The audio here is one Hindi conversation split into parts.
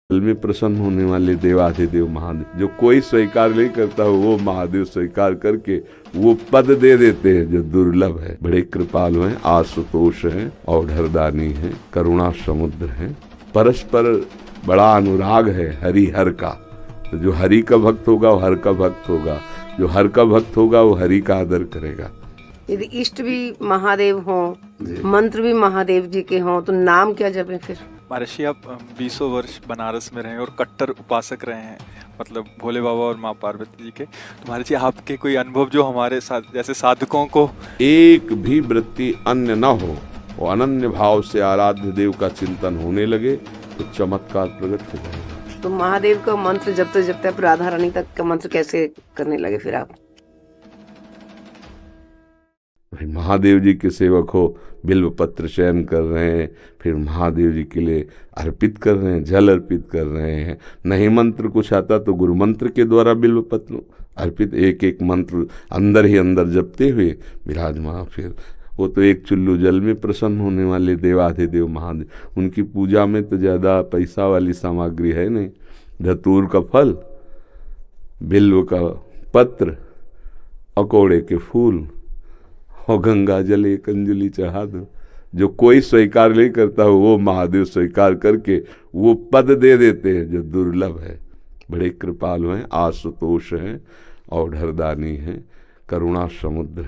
जल में प्रसन्न होने वाले देवाधिदेव महादेव, जो कोई स्वीकार नहीं करता हो वो महादेव स्वीकार करके वो पद दे देते हैं जो दुर्लभ है। बड़े कृपालु हैं, आशुतोष हैं, औढ़रदानी हैं, करुणा समुद्र हैं, परस्पर बड़ा अनुराग है हरि हर का। तो जो हरि का भक्त होगा वो हर का भक्त होगा, जो हर का भक्त होगा वो हरि का आदर करेगा। यदि इष्ट भी महादेव हों, मंत्र भी महादेव जी के हों, तो नाम क्या जपें फिर? महर्षि, आप 20 वर्ष बनारस में रहे और कट्टर उपासक रहे हैं, मतलब भोले बाबा और माँ पार्वती जी के। तो महर्षि, आपके कोई अनुभव जो हमारे साथ जैसे साधकों को एक भी वृत्ति अन्य न हो, वो अनन्य भाव से आराध्य देव का चिंतन होने लगे तो चमत्कार प्रकट हो जाएगा। तो महादेव का मंत्र जपते जपते आप राधा रानी तक का मंत्र कैसे करने लगे फिर आप? महादेव जी के सेवक हो, बिल्व पत्र चयन कर रहे हैं, फिर महादेव जी के लिए अर्पित कर रहे हैं, जल अर्पित कर रहे हैं। नहीं मंत्र कुछ आता तो गुरु मंत्र के द्वारा बिल्व पत्र अर्पित, एक एक मंत्र अंदर ही अंदर जपते हुए विराजमान। फिर वो तो एक चुल्लू जल में प्रसन्न होने वाले देवाधिदेव महादेव, उनकी पूजा में तो ज़्यादा पैसा वाली सामग्री है नहीं। धतूर का फल, बिल्व का पत्र, अकोड़े के फूल और गंगा जल एक अंजलि चढ़ा दो। जो कोई स्वीकार नहीं करता हो वो महादेव स्वीकार करके वो पद दे देते हैं जो दुर्लभ है। बड़े कृपालु हैं, आशुतोष हैं, औढ़रदानी हैं, करुणा समुद्र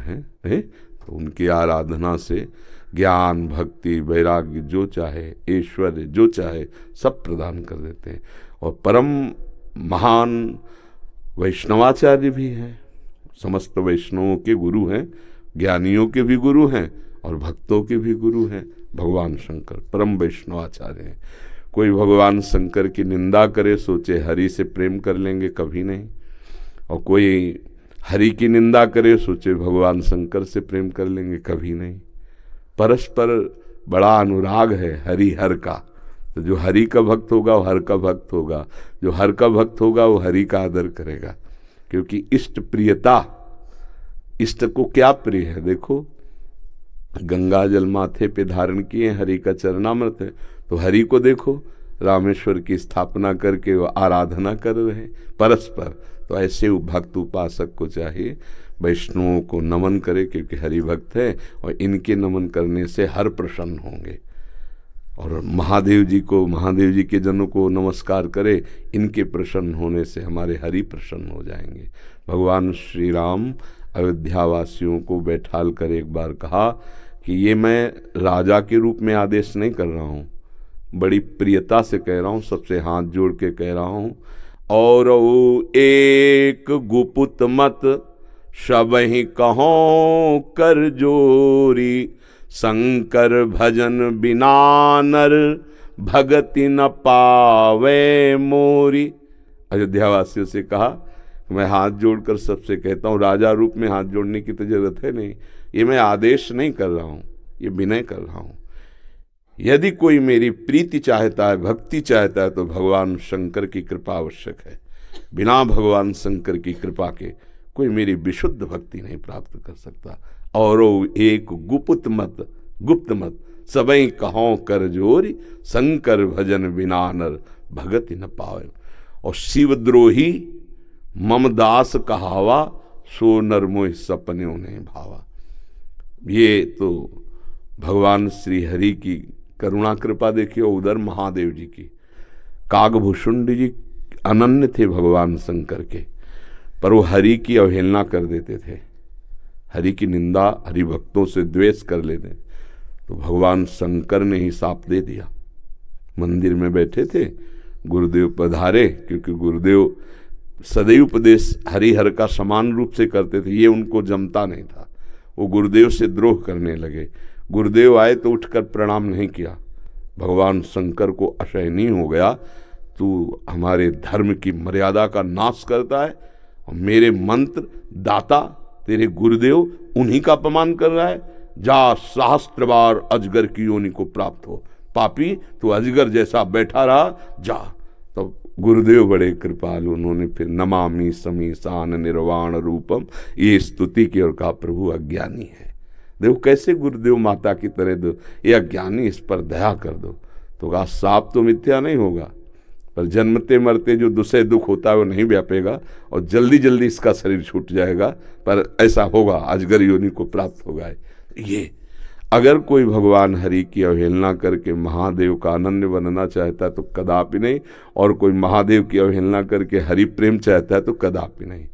हैं। तो उनकी आराधना से ज्ञान, भक्ति, वैराग्य जो चाहे, ऐश्वर्य जो चाहे सब प्रदान कर देते हैं। और परम महान वैष्णवाचार्य भी हैं, समस्त वैष्णवों के गुरु हैं, ज्ञानियों के भी गुरु हैं और भक्तों के भी गुरु हैं। भगवान शंकर परम वैष्णवाचार्य हैं। कोई भगवान शंकर की निंदा करे सोचे हरि से प्रेम कर लेंगे, कभी नहीं। और कोई हरि की निंदा करे सोचे भगवान शंकर से प्रेम कर लेंगे, कभी नहीं। परस्पर बड़ा अनुराग है हरि हर का। तो जो हरि का भक्त होगा वो हर का भक्त होगा, जो हर का भक्त होगा वो हरि का आदर करेगा। क्योंकि इष्ट प्रियता, इष्ट को क्या प्रिय है? देखो, गंगा जल माथे पे धारण किए, हरि का चरणामृत है, तो हरि को देखो रामेश्वर की स्थापना करके वो आराधना कर रहे हैं परस्पर। तो ऐसे भक्त उपासक को चाहिए वैष्णवों को नमन करे, क्योंकि हरि भक्त है और इनके नमन करने से हर प्रसन्न होंगे। और महादेव जी को, महादेव जी के जनों को नमस्कार करे, इनके प्रसन्न होने से हमारे हरि प्रसन्न हो जाएंगे। भगवान श्री राम अयोध्या वासियों को बैठाल कर एक बार कहा कि ये मैं राजा के रूप में आदेश नहीं कर रहा हूँ, बड़ी प्रियता से कह रहा हूँ, सबसे हाथ जोड़ के कह रहा हूँ। और एक गुपुत मत सबहि कहो कर जोरी, शंकर भजन बिना नर भगति न पावे मोरी। अयोध्या वासियों से कहा, मैं हाथ जोड़कर सबसे कहता हूँ, राजा रूप में हाथ जोड़ने की तो जरूरत है नहीं, ये मैं आदेश नहीं कर रहा हूँ, ये विनय कर रहा हूँ। यदि कोई मेरी प्रीति चाहता है, भक्ति चाहता है, तो भगवान शंकर की कृपा आवश्यक है। बिना भगवान शंकर की कृपा के कोई मेरी विशुद्ध भक्ति नहीं प्राप्त कर सकता। और एक गुप्त मत सबई कहों कर जोरी, शंकर भजन बिना नर भगति न पावे। और शिवद्रोही मम दास कहावा, सो नर मोह सपन्यों ने भावा। ये तो भगवान श्री हरि की करुणा कृपा देखिए। उधर महादेव जी की, कागभूषुंड जी अनन्य थे भगवान शंकर के, पर वो हरि की अवहेलना कर देते थे, हरि की निंदा, हरि भक्तों से द्वेष कर लेते। तो भगवान शंकर ने ही साप दे दिया। मंदिर में बैठे थे, गुरुदेव पधारे, क्योंकि गुरुदेव सदैव उपदेश हरिहर का समान रूप से करते थे, ये उनको जमता नहीं था। वो गुरुदेव से द्रोह करने लगे। गुरुदेव आए तो उठकर प्रणाम नहीं किया। भगवान शंकर को असहनीय हो गया, तू हमारे धर्म की मर्यादा का नाश करता है और मेरे मंत्र दाता तेरे गुरुदेव उन्हीं का अपमान कर रहा है। जा, सहस्त्र बार अजगर की योनि को प्राप्त हो, पापी तू अजगर जैसा बैठा रहा, जा। तो गुरुदेव बड़े कृपालु, उन्होंने फिर नमामि समीसान निर्वाण रूपम ये स्तुति की और कहा, प्रभु अज्ञानी है। देखो कैसे गुरुदेव माता की तरह दो, ये अज्ञानी, इस पर दया कर दो। तो कहा, साप तो मिथ्या नहीं होगा, पर जन्मते मरते जो दूसरे दुख होता है वो नहीं व्यापेगा और जल्दी जल्दी इसका शरीर छूट जाएगा, पर ऐसा होगा, अजगर योनि को प्राप्त होगा। ये अगर कोई भगवान हरि की अवहेलना करके महादेव का अनन्य बनना चाहता है तो कदापि नहीं, और कोई महादेव की अवहेलना करके हरि प्रेम चाहता है तो कदापि नहीं।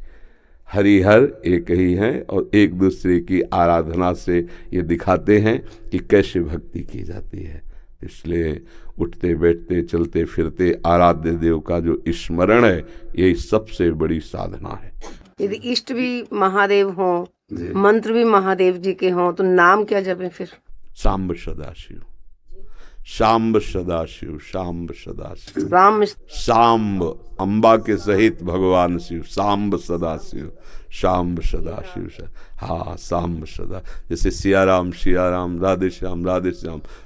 हरिहर एक ही हैं और एक दूसरे की आराधना से ये दिखाते हैं कि कैसे भक्ति की जाती है। इसलिए उठते बैठते चलते फिरते आराध्य देव का जो स्मरण है, यही सबसे बड़ी साधना है। यदि इष्ट भी महादेव हों, मंत्र भी महादेव जी के हों, तो नाम क्या जपें फिर? सांब सदाशिव, सांब सदाशिव, सांब सदाशिव। राम सांब अंबा के सहित भगवान शिव, सांब सदाशिव, सांब सदाशिव। हाँ, सांब सदा, जैसे सिया राम राधे श्याम,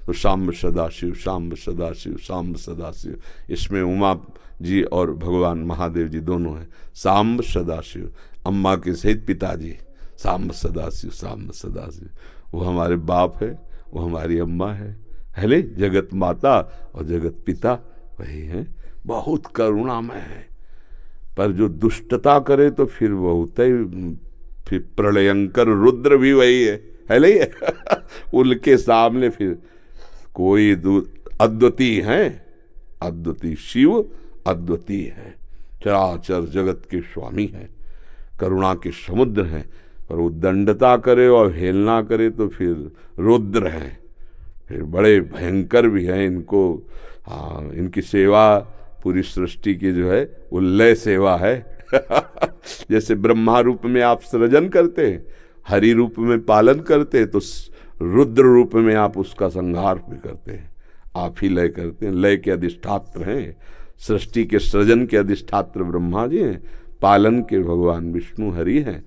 तो सांब सदाशिव, सांब सदाशिव, सांब सदाशिव। इसमें उमा जी और भगवान महादेव जी दोनों हैं। सांब सदाशिव, अम्मा के सहित पिताजी, सांब सदाशिव, सांब सदाशिव। वो हमारे बाप है, वो हमारी अम्मा है ले, जगत माता और जगत पिता वही है। बहुत करुणामय है, पर जो दुष्टता करे तो फिर बहुत ही, फिर प्रलयंकर रुद्र भी वही है ले। उनके सामने फिर कोई अद्वितीय है, अद्वितीय शिव अद्वितीय है, चराचर जगत के स्वामी हैं, करुणा के समुद्र हैं। पर वो दंडता करे और हेलना करे तो फिर रुद्र हैं, फिर बड़े भयंकर भी हैं। इनको हाँ, इनकी सेवा पूरी सृष्टि की जो है वो लय सेवा है। जैसे ब्रह्मा रूप में आप सृजन करते हैं, हरि रूप में पालन करते हैं, तो रुद्र रूप में आप उसका संहार भी करते हैं, आप ही लय करते हैं। लय के अधिष्ठात्र हैं, सृष्टि के सृजन के अधिष्ठात्र ब्रह्मा जी हैं, पालन के भगवान विष्णु हरि हैं।